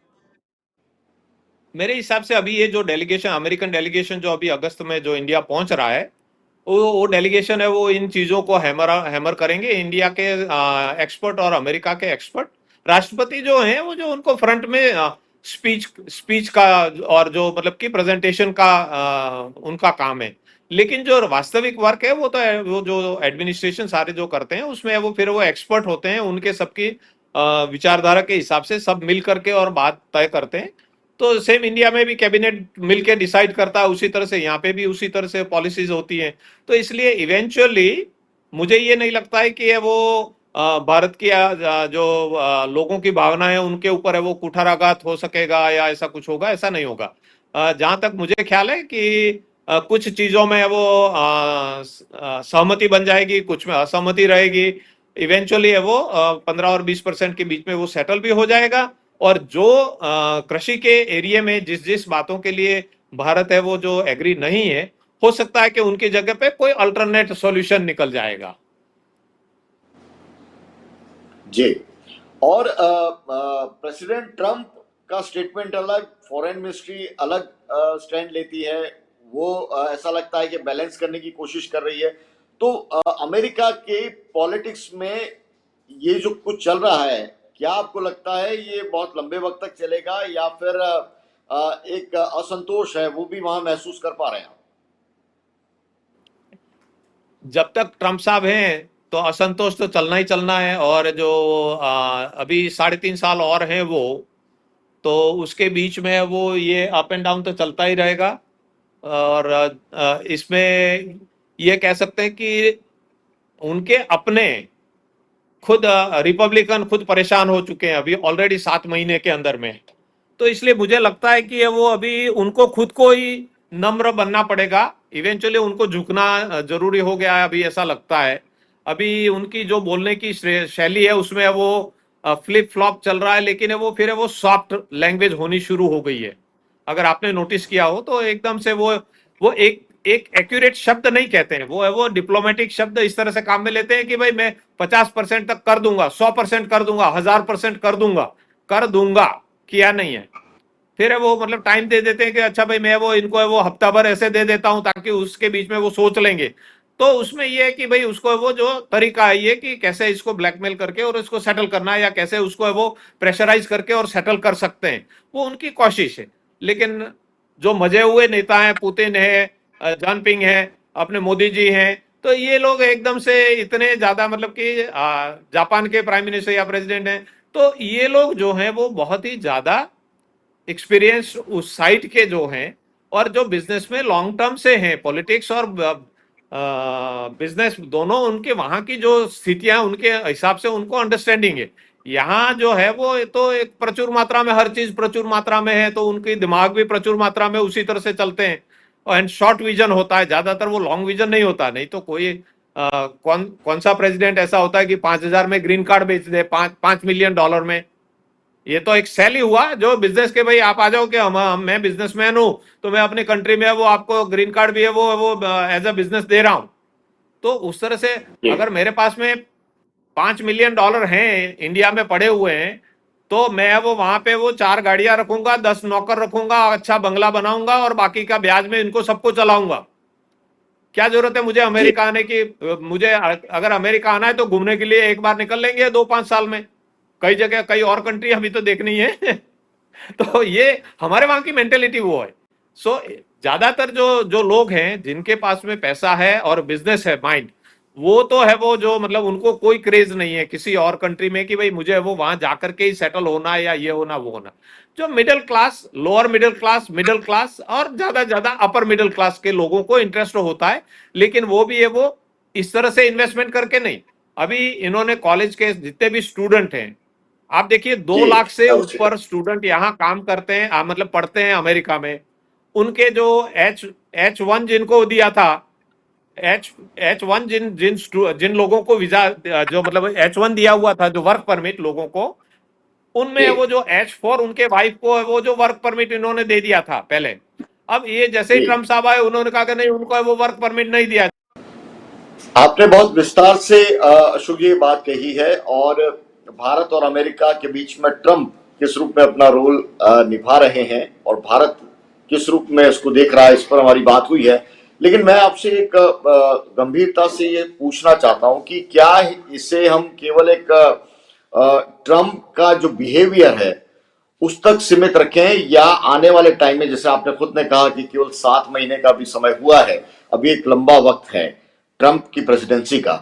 मेरे हिसाब से अभी ये जो डेलीगेशन, अमेरिकन डेलीगेशन जो अभी अगस्त में जो इंडिया पहुंच रहा है, वो डेलीगेशन है वो इन चीजों को हैमर हैमर करेंगे। इंडिया के एक्सपर्ट और अमेरिका के एक्सपर्ट, राष्ट्रपति जो हैं वो जो उनको फ्रंट में स्पीच स्पीच का और जो मतलब कि प्रेजेंटेशन का उनका काम है। लेकिन जो वास्तविक वर्क है वो तो वो जो एडमिनिस्ट्रेशन सारे जो करते हैं उसमें वो फिर वो एक्सपर्ट होते हैं, उनके सबकी विचारधारा के हिसाब से सब मिल करके और बात तय करते हैं। तो सेम इंडिया में भी कैबिनेट मिलके डिसाइड करता है, उसी तरह से यहाँ पे भी उसी तरह से पॉलिसीज होती हैं। तो इसलिए इवेंचुअली मुझे ये नहीं लगता है कि वो भारत की जो लोगों की भावना है उनके ऊपर है वो कुठाराघात हो सकेगा या ऐसा कुछ होगा, ऐसा नहीं होगा। जहां तक मुझे ख्याल है कि कुछ चीजों में वो सहमति बन जाएगी, कुछ में असहमति रहेगी। इवेंचुअली है वो 15 और 20% के बीच में वो सेटल भी हो जाएगा। और जो कृषि के एरिया में जिस जिस बातों के लिए भारत है वो जो एग्री नहीं है, हो सकता है कि उनकी जगह पे कोई अल्टरनेट सॉल्यूशन निकल जाएगा। जी। और प्रेसिडेंट ट्रंप का स्टेटमेंट अलग, फॉरेन मिनिस्ट्री अलग स्टैंड लेती है। वो ऐसा लगता है कि बैलेंस करने की कोशिश कर रही है। तो अमेरिका के पॉलिटिक्स में ये जो कुछ चल रहा है, क्या आपको लगता है ये बहुत लंबे वक्त तक चलेगा, या फिर एक असंतोष है वो भी वहां महसूस कर पा रहे हैं? जब तक ट्रंप साहब हैं तो असंतोष तो चलना ही चलना है। और जो अभी 3.5 साल और हैं वो, तो उसके बीच में वो ये अप एंड डाउन तो चलता ही रहेगा। और इसमें ये कह सकते हैं कि उनके अपने खुद रिपब्लिकन खुद परेशान हो चुके हैं अभी ऑलरेडी 7 महीने के अंदर में। तो इसलिए मुझे लगता है कि वो अभी उनको खुद को ही नम्र बनना पड़ेगा। इवेंचुअली उनको झुकना जरूरी हो गया है अभी, ऐसा लगता है। अभी उनकी जो बोलने की शैली है उसमें वो फ्लिप फ्लॉप चल रहा है, लेकिन वो फिर सॉफ्ट लैंग्वेज होनी शुरू हो गई है। अगर आपने नोटिस किया हो तो एकदम से वो एक एक एक्यूरेट शब्द नहीं कहते हैं। वो डिप्लोमेटिक शब्द इस तरह से काम में लेते हैं कि भाई मैं 50% तक कर दूंगा, 100% कर दूंगा, 1000% कर दूंगा, किया नहीं है। फिर है वो मतलब टाइम दे देते हैं कि अच्छा भाई मैं वो इनको है वो हफ्ता भर ऐसे दे देता हूं ताकि उसके बीच में वो सोच लेंगे। तो उसमें ये है कि भाई उसको वो जो तरीका है ये कि कैसे इसको ब्लैकमेल करके और इसको सेटल करना है, या कैसे उसको है वो प्रेशराइज करके और सेटल कर सकते हैं, वो उनकी कोशिश है। लेकिन जो मजे हुए नेता हैं, पुतिन है, जानपिंग है, अपने मोदी जी हैं, तो ये लोग एकदम से इतने ज्यादा मतलब कि जापान के प्राइम मिनिस्टर या प्रेसिडेंट हैं, तो ये लोग जो हैं वो बहुत ही ज्यादा एक्सपीरियंस उस साइड के जो हैं, और जो बिजनेस में लॉन्ग टर्म से हैं, पॉलिटिक्स और बिजनेस दोनों, उनके वहां की जो स्थितियां उनके हिसाब से उनको अंडरस्टैंडिंग है। यहाँ जो है वो तो एक प्रचुर मात्रा में हर चीज प्रचुर मात्रा में है, तो उनकी दिमाग भी प्रचुर मात्रा में उसी तरह से चलते हैं। एंड शॉर्ट विजन होता है ज्यादातर, वो लॉन्ग विजन नहीं होता। नहीं तो कोई कौन कौन सा प्रेसिडेंट ऐसा होता है कि 5,000 में ग्रीन कार्ड बेच दे, 5 मिलियन डॉलर में। ये तो एक सेल ही हुआ जो बिजनेस के, भाई आप आ जाओ कि मैं बिजनेसमैन हूं, तो मैं अपनी कंट्री में वो आपको ग्रीन कार्ड भी है वो एज अ बिजनेस दे रहा हूं। तो उस तरह से जी। अगर मेरे पास में 5 मिलियन डॉलर हैं इंडिया में पड़े हुए हैं, तो मैं वो वहां पे वो 4 गाड़ियां रखूंगा, 10 नौकर रखूंगा, अच्छा बंगला बनाऊंगा और बाकी का ब्याज में इनको सबको चलाऊंगा। क्या जरूरत है मुझे जी। अमेरिका आने की? मुझे अगर अमेरिका आना है तो घूमने के लिए एक बार निकल लेंगे 2-5 साल में। कई जगह कई और कंट्री अभी तो देखनी है। तो ये हमारे वहां की मेंटेलिटी वो है। सो ज्यादातर जो जो लोग हैं जिनके पास में पैसा है और बिजनेस है माइंड, वो तो है वो जो मतलब उनको कोई क्रेज नहीं है किसी और कंट्री में कि भाई मुझे वो वहां जाकर के ही सेटल होना है या ये होना वो होना। जो middle class, lower middle class और ज्यादा अपर मिडिल क्लास के लोगों को इंटरेस्ट होता है, लेकिन वो भी है वो इस तरह से इन्वेस्टमेंट करके नहीं। अभी इन्होंने कॉलेज के जितने भी स्टूडेंट हैं, आप देखिए 2 लाख से ऊपर स्टूडेंट यहाँ काम करते हैं, मतलब पढ़ते हैं अमेरिका में। उनके जो H1 जिनको दिया था, H1 जिन लोगों को वीजा, जो मतलब H1 दिया हुआ था जो वर्क परमिट लोगों को, उनमें वो जो H4 उनके वाइफ को है वो जो वर्क परमिट इन्होंने दे दिया था पहले। अब ये जैसे ही ट्रम्प साहब आए उन्होंने कहा कि नहीं, उनको वो वर्क परमिट नहीं दिया। आपने बहुत विस्तार से अशोक जी बात कही है, और भारत और अमेरिका के बीच में ट्रंप किस रूप में अपना रोल निभा रहे हैं और भारत किस रूप में इसको देख रहा है, इस पर हमारी बात हुई है। लेकिन मैं आपसे एक गंभीरता से ये पूछना चाहता हूं कि क्या इसे हम केवल एक ट्रंप का जो बिहेवियर है उस तक सीमित रखें, या आने वाले टाइम में, जैसे आपने खुद ने कहा कि केवल 7 महीने का भी समय हुआ है, अभी एक लंबा वक्त है ट्रंप की प्रेसिडेंसी का,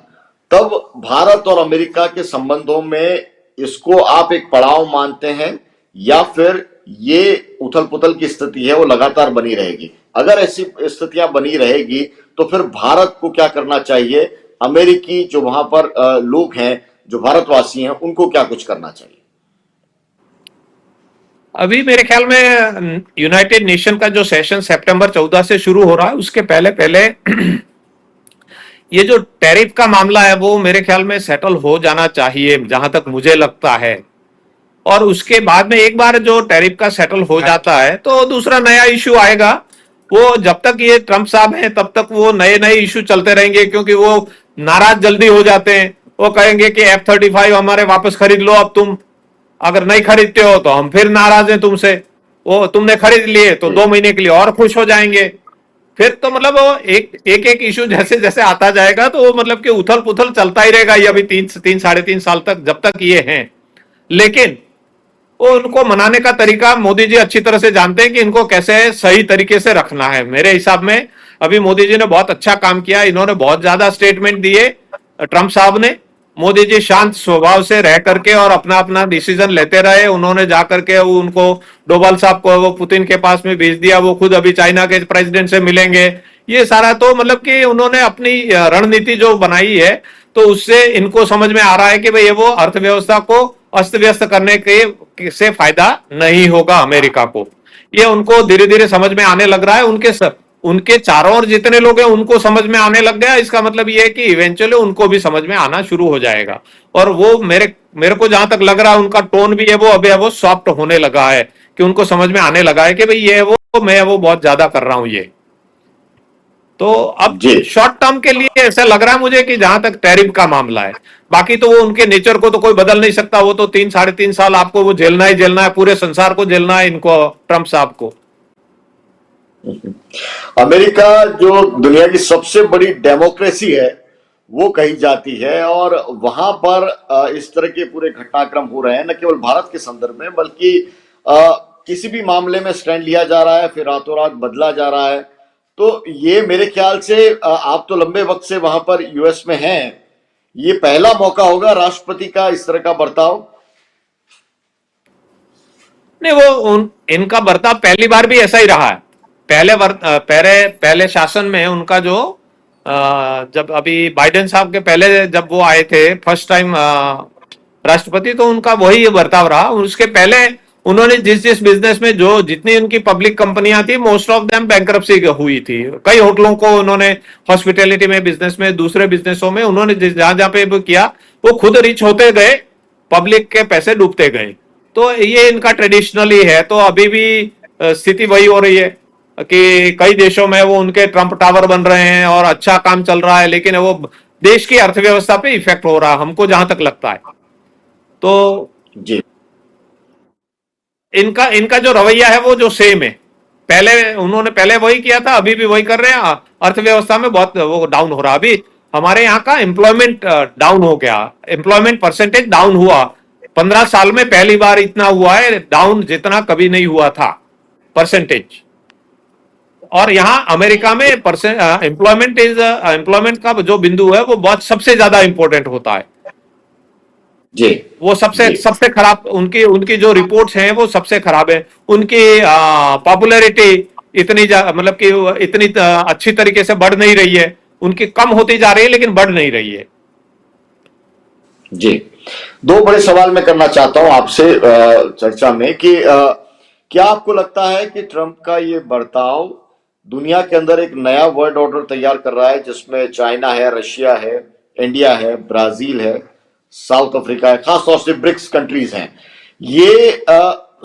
तब भारत और अमेरिका के संबंधों में इसको आप एक पड़ाव मानते हैं, या फिर ये उथल पुथल की स्थिति है वो लगातार बनी रहेगी? अगर ऐसी स्थितियां बनी रहेगी तो फिर भारत को क्या करना चाहिए, अमेरिकी जो वहां पर लोग हैं, जो भारतवासी हैं, उनको क्या कुछ करना चाहिए? अभी मेरे ख्याल में यूनाइटेड नेशन का जो सेशन सितंबर 14 से शुरू हो रहा है, उसके पहले पहले ये जो टैरिफ का मामला है वो मेरे ख्याल में सेटल हो जाना चाहिए, जहां तक मुझे लगता है। और उसके बाद में एक बार जो टैरिफ का सेटल हो जाता है तो दूसरा नया इश्यू आएगा। वो जब तक ये ट्रंप साहब हैं तब तक वो नए नए इश्यू चलते रहेंगे, क्योंकि वो नाराज जल्दी हो जाते हैं। वो कहेंगे कि F-35 हमारे वापस खरीद लो, अब तुम अगर नहीं खरीदते हो तो हम फिर नाराज हैं तुमसे। वो तुमने खरीद लिए तो जी 2 महीने के लिए और खुश हो जाएंगे। फिर तो मतलब वो एक इशू जैसे जैसे आता जाएगा तो वो मतलब कि उथल पुथल चलता ही रहेगा, ये अभी 3 साढ़े 3 साल तक जब तक ये हैं। लेकिन वो उनको मनाने का तरीका मोदी जी अच्छी तरह से जानते हैं कि इनको कैसे सही तरीके से रखना है। मेरे हिसाब में अभी मोदी जी ने बहुत अच्छा काम किया, इन्होंने बहुत ज्यादा स्टेटमेंट दिए ट्रंप साहब ने। मोदी जी शांत स्वभाव से रह करके और अपना अपना डिसीजन लेते रहे। उन्होंने जाकर के वो उनको डोभाल साहब को वो पुतिन के पास में भेज दिया, वो खुद अभी चाइना के प्रेसिडेंट से मिलेंगे। ये सारा तो मतलब कि उन्होंने अपनी रणनीति जो बनाई है, तो उससे इनको समझ में आ रहा है कि भाई ये वो अर्थव्यवस्था को अस्त व्यस्त करने के से फायदा नहीं होगा अमेरिका को। ये उनको धीरे धीरे समझ में आने लग रहा है। उनके चारों ओर जितने लोग हैं उनको समझ में आने लग गया। इसका मतलब ये है कि इवेंचुअली उनको भी समझ में आना शुरू हो जाएगा। और वो मेरे मेरे को जहां तक लग रहा है उनका टोन भी है वो अभी है वो सॉफ्ट होने लगा है, कि उनको समझ में आने लगा है कि भाई ये वो मैं वो बहुत ज्यादा कर रहा हूं ये। तो अब जी शॉर्ट टर्म के लिए ऐसा लग रहा है मुझे कि जहां तक टैरिफ का मामला है, बाकी तो वो उनके नेचर को तो कोई बदल नहीं सकता। वो तो 3 साढ़े 3 साल आपको वो झेलना ही झेलना है, पूरे संसार को झेलना है इनको, ट्रंप साहब को। अमेरिका जो दुनिया की सबसे बड़ी डेमोक्रेसी है वो कही जाती है, और वहां पर इस तरह के पूरे घटनाक्रम हो रहे हैं, न केवल भारत के संदर्भ में बल्कि किसी भी मामले में स्टैंड लिया जा रहा है फिर रातों रात बदला जा रहा है। तो ये मेरे ख्याल से आप तो लंबे वक्त से वहां पर यूएस में हैं, ये पहला मौका होगा राष्ट्रपति का इस तरह का बर्ताव। नहीं, वो इनका बर्ताव पहली बार भी ऐसा ही रहा है। पहले शासन में उनका जो जब अभी बाइडेन साहब के पहले जब वो आए थे फर्स्ट टाइम राष्ट्रपति, तो उनका वही बर्ताव रहा। उसके पहले उन्होंने जिस जिस बिजनेस में जो जितनी उनकी पब्लिक कंपनियां थी मोस्ट ऑफ देम बैंकरप्सी हुई थी। कई होटलों को उन्होंने हॉस्पिटैलिटी में बिजनेस में दूसरे बिजनेसों में उन्होंने जहां जहां पे किया वो खुद रिच होते गए, पब्लिक के पैसे डूबते गए। तो ये इनका ट्रेडिशनली है। तो अभी भी स्थिति वही हो रही है कि कई देशों में वो उनके ट्रंप टावर बन रहे हैं और अच्छा काम चल रहा है, लेकिन वो देश की अर्थव्यवस्था पे इफेक्ट हो रहा है हमको जहां तक लगता है। तो जी इनका इनका जो रवैया है वो जो सेम है। पहले उन्होंने पहले वही किया था, अभी भी वही कर रहे हैं। अर्थव्यवस्था में बहुत वो डाउन हो रहा। अभी हमारे यहाँ का एम्प्लॉयमेंट डाउन हो गया, एम्प्लॉयमेंट परसेंटेज डाउन हुआ। 15 साल में पहली बार इतना हुआ है डाउन, जितना कभी नहीं हुआ था परसेंटेज। और यहाँ अमेरिका में एम्प्लॉयमेंट का जो बिंदु है वो बहुत सबसे ज्यादा इंपॉर्टेंट होता है। जी वो सबसे जी सबसे खराब उनकी उनकी जो रिपोर्ट्स हैं वो सबसे खराब है। उनकी पॉपुलैरिटी मतलब कि इतनी अच्छी तरीके से बढ़ नहीं रही है। उनकी कम होती जा रही है लेकिन बढ़ नहीं रही है। जी। दो बड़े सवाल मैं करना चाहता हूं आपसे चर्चा में कि क्या आपको लगता है कि ट्रंप का ये बर्ताव दुनिया के अंदर एक नया वर्ल्ड ऑर्डर तैयार कर रहा है, जिसमें चाइना है, रशिया है, इंडिया है, ब्राजील है, साउथ अफ्रीका है, खासतौर से ब्रिक्स कंट्रीज हैं, ये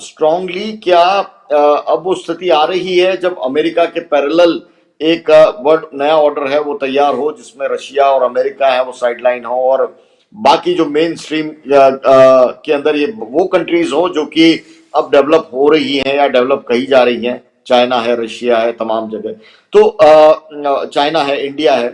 स्ट्रांगली क्या अब वो स्थिति आ रही है जब अमेरिका के पैरेलल एक वर्ल्ड नया ऑर्डर है वो तैयार हो, जिसमें रशिया और अमेरिका है वो साइडलाइन हो, और बाकी जो मेन स्ट्रीम के अंदर ये वो कंट्रीज हो जो कि अब डेवलप हो रही हैं या डेवलप कही जा रही हैं। चाइना है, रशिया है, तमाम जगह। तो चाइना है, इंडिया है।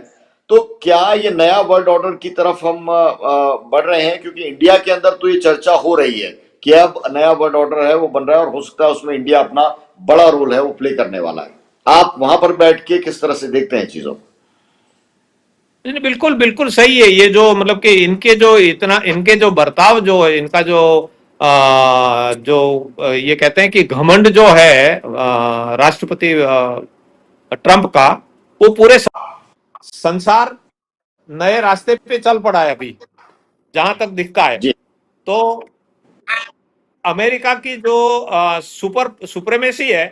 तो क्या ये नया वर्ल्ड ऑर्डर की तरफ हम बढ़ रहे हैं? क्योंकि इंडिया के अंदर तो ये चर्चा हो रही है कि अब नया वर्ल्ड ऑर्डर है वो बन रहा है, और हो सकता है उसमें इंडिया अपना बड़ा रोल है वो प्ले करने वाला है। आप वहां पर बैठ के किस तरह से देखते हैं चीजों को? बिल्कुल बिल्कुल सही है। ये जो मतलब कि इनके जो बर्ताव जो है इनका जो ये कहते हैं कि घमंड जो है राष्ट्रपति ट्रंप का, वो पूरे संसार नए रास्ते पे चल पड़ा है अभी जहां तक दिखता है। जी तो अमेरिका की जो सुपरेमेसी है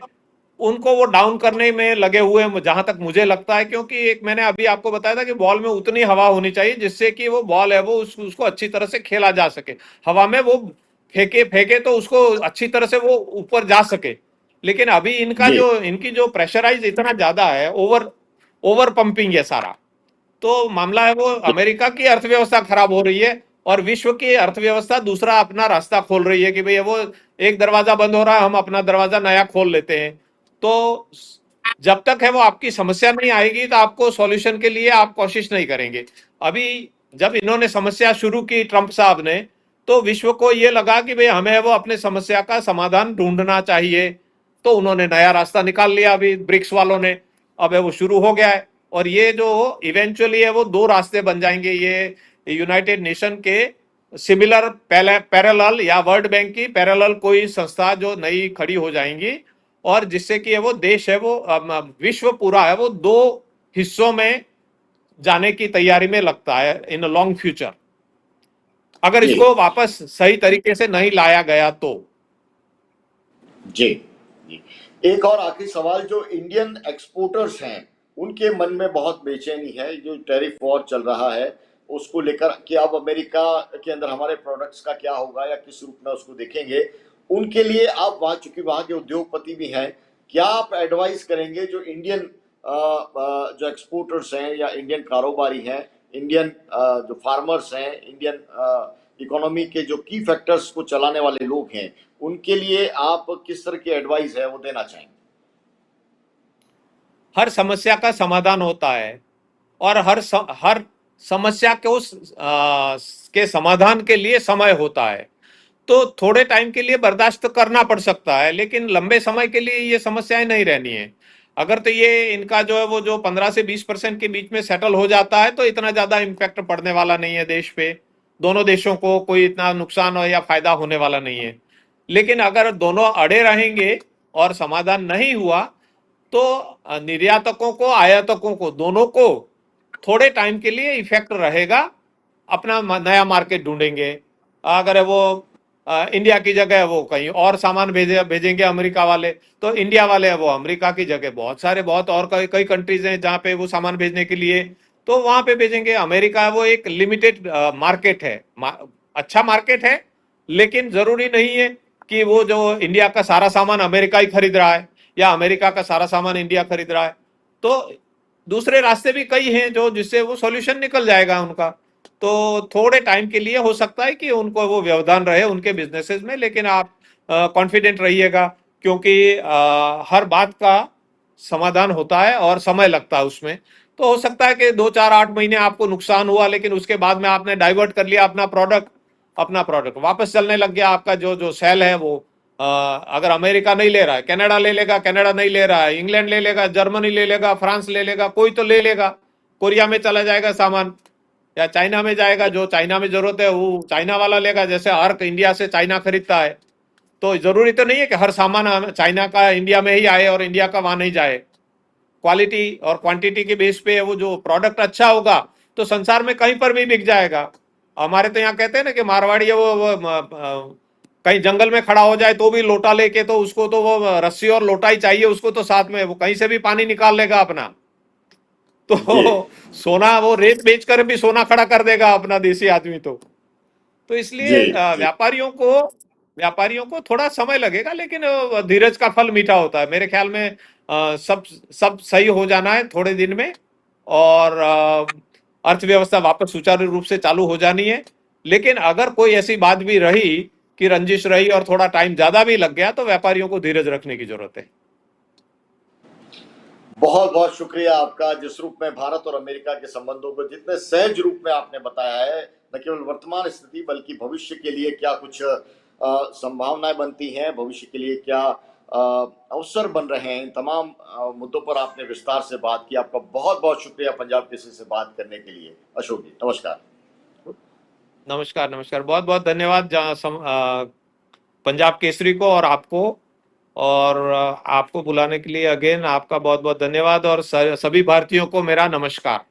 उनको वो डाउन करने में लगे हुए हैं जहां तक मुझे लगता है, क्योंकि एक मैंने अभी आपको बताया था कि बॉल में उतनी हवा होनी चाहिए जिससे कि वो बॉल है वो उसको अच्छी तरह से खेला जा सके। हवा में वो फेंके फेंके तो उसको अच्छी तरह से वो ऊपर जा सके। लेकिन अभी जी इनकी जो प्रेशराइज इतना ज्यादा है, ओवर ओवर पंपिंग है सारा। तो मामला है वो अमेरिका की अर्थव्यवस्था खराब हो रही है और विश्व की अर्थव्यवस्था दूसरा अपना रास्ता खोल रही है कि भाई वो एक दरवाजा बंद हो रहा है, हम अपना दरवाजा नया खोल लेते हैं। तो जब तक है वो आपकी समस्या नहीं आएगी तो आपको सॉल्यूशन के लिए आप कोशिश नहीं करेंगे। अभी जब इन्होंने समस्या शुरू की ट्रंप साहब ने, तो विश्व को ये लगा कि भाई हमें वो अपने समस्या का समाधान ढूंढना चाहिए। तो उन्होंने नया रास्ता निकाल लिया अभी ब्रिक्स वालों ने। अब है वो शुरू हो गया है और ये जो इवेंचुअली है वो दो रास्ते बन जाएंगे। ये यूनाइटेड नेशन के सिमिलर पैरेलल या वर्ल्ड बैंक की पैरेलल कोई संस्था जो नई खड़ी हो जाएंगी और जिससे कि वो देश है वो विश्व पूरा है वो दो हिस्सों में जाने की तैयारी में लगता है इन लॉन्ग फ्यूचर, अगर जी इसको वापस सही तरीके से नहीं लाया गया तो। जी जी। एक और आखिरी सवाल, जो इंडियन एक्सपोर्टर्स हैं उनके मन में बहुत बेचैनी है, जो टैरिफ वॉर चल रहा है उसको लेकर कि अब अमेरिका के अंदर हमारे प्रोडक्ट्स का क्या होगा या किस रूप में उसको देखेंगे। उनके लिए आप वहां, चूंकि वहां के उद्योगपति भी हैं, क्या आप एडवाइस करेंगे जो इंडियन जो एक्सपोर्टर्स हैं या इंडियन कारोबारी हैं, इंडियन जो फार्मर्स हैं, इंडियन इकोनॉमी के जो की फैक्टर्स को चलाने वाले लोग हैं, उनके लिए आप किस तरह की एडवाइस है वो देना चाहेंगे? हर समस्या का समाधान होता है और हर समस्या के के समाधान के लिए समय होता है। तो थोड़े टाइम के लिए बर्दाश्त करना पड़ सकता है लेकिन लंबे समय के लिए ये समस्याएं नहीं रहनी है। अगर तो ये इनका जो है वो जो 15 से 20% के बीच में सेटल हो जाता है तो इतना ज्यादा इम्पैक्ट पड़ने वाला नहीं है देश पे। दोनों देशों को कोई इतना नुकसान या फायदा होने वाला नहीं है। लेकिन अगर दोनों अड़े रहेंगे और समाधान नहीं हुआ तो निर्यातकों को आयातकों को दोनों को थोड़े टाइम के लिए इफेक्ट रहेगा। अपना नया मार्केट ढूंढेंगे। अगर वो इंडिया की जगह वो कहीं और सामान भेजेंगे अमेरिका वाले, तो इंडिया वाले वो अमेरिका की जगह बहुत और कई कई कंट्रीज हैं जहां पे वो सामान भेजने के लिए, तो वहां पे भेजेंगे। अमेरिका वो एक लिमिटेड मार्केट है, अच्छा मार्केट है, लेकिन जरूरी नहीं है कि वो जो इंडिया का सारा सामान अमेरिका ही खरीद रहा है या अमेरिका का सारा सामान इंडिया खरीद रहा है। तो दूसरे रास्ते भी कई हैं जो जिससे वो सॉल्यूशन निकल जाएगा उनका। तो थोड़े टाइम के लिए हो सकता है कि उनको वो व्यवधान रहे उनके बिजनेसेस में, लेकिन आप कॉन्फिडेंट रहिएगा क्योंकि हर बात का समाधान होता है और समय लगता है उसमें। तो हो सकता है कि 2 4 8 महीने आपको नुकसान हुआ लेकिन उसके बाद में आपने डाइवर्ट कर लिया अपना प्रोडक्ट वापस चलने लग गया। आपका जो जो सेल है वो अगर अमेरिका नहीं ले रहा है, कनाडा ले लेगा, कनाडा नहीं ले रहा है, इंग्लैंड ले लेगा, जर्मनी ले लेगा, फ्रांस ले लेगा, कोई तो ले लेगा। कोरिया में चला जाएगा सामान या चाइना में जाएगा, जो चाइना में जरूरत है वो चाइना वाला लेगा। जैसे हर इंडिया से चाइना खरीदता है, तो जरूरी तो नहीं है कि हर सामान चाइना का इंडिया में ही आए और इंडिया का वहां नहीं जाए। क्वालिटी और क्वांटिटी के बेस पे वो जो प्रोडक्ट अच्छा होगा तो संसार में कहीं पर भी बिक जाएगा। हमारे तो यहाँ कहते हैं ना कि मारवाड़ी है कहीं जंगल में खड़ा हो जाए तो भी लोटा लेके, तो उसको तो वो रस्सी और लोटा ही चाहिए उसको, तो साथ में वो कहीं से भी पानी निकाल लेगा अपना। तो जी सोना वो रेत बेचकर भी सोना खड़ा कर देगा अपना देसी आदमी। तो इसलिए जी जी। व्यापारियों को थोड़ा समय लगेगा लेकिन धीरज का फल मीठा होता है मेरे ख्याल में। सब सब सही हो जाना है थोड़े दिन में और अर्थव्यवस्था वापस सुचारू रूप से चालू हो जानी है। लेकिन अगर कोई ऐसी बात भी रही कि रंजिश रही और थोड़ा टाइम ज्यादा भी लग गया तो व्यापारियों को धीरज रखने की जरूरत है। बहुत बहुत शुक्रिया आपका, जिस रूप में भारत और अमेरिका के संबंधों को जितने सहज रूप में आपने बताया है, न केवल वर्तमान स्थिति बल्कि भविष्य के लिए क्या कुछ संभावनाएं बनती हैं, भविष्य के लिए क्या अवसर बन रहे हैं, इन तमाम मुद्दों पर आपने विस्तार से बात की। आपका बहुत बहुत शुक्रिया पंजाब केसरी से बात करने के लिए। अशोक जी नमस्कार। नमस्कार नमस्कार, बहुत बहुत धन्यवाद पंजाब केसरी को और आपको, और आपको बुलाने के लिए अगेन आपका बहुत बहुत धन्यवाद और सभी भारतीयों को मेरा नमस्कार।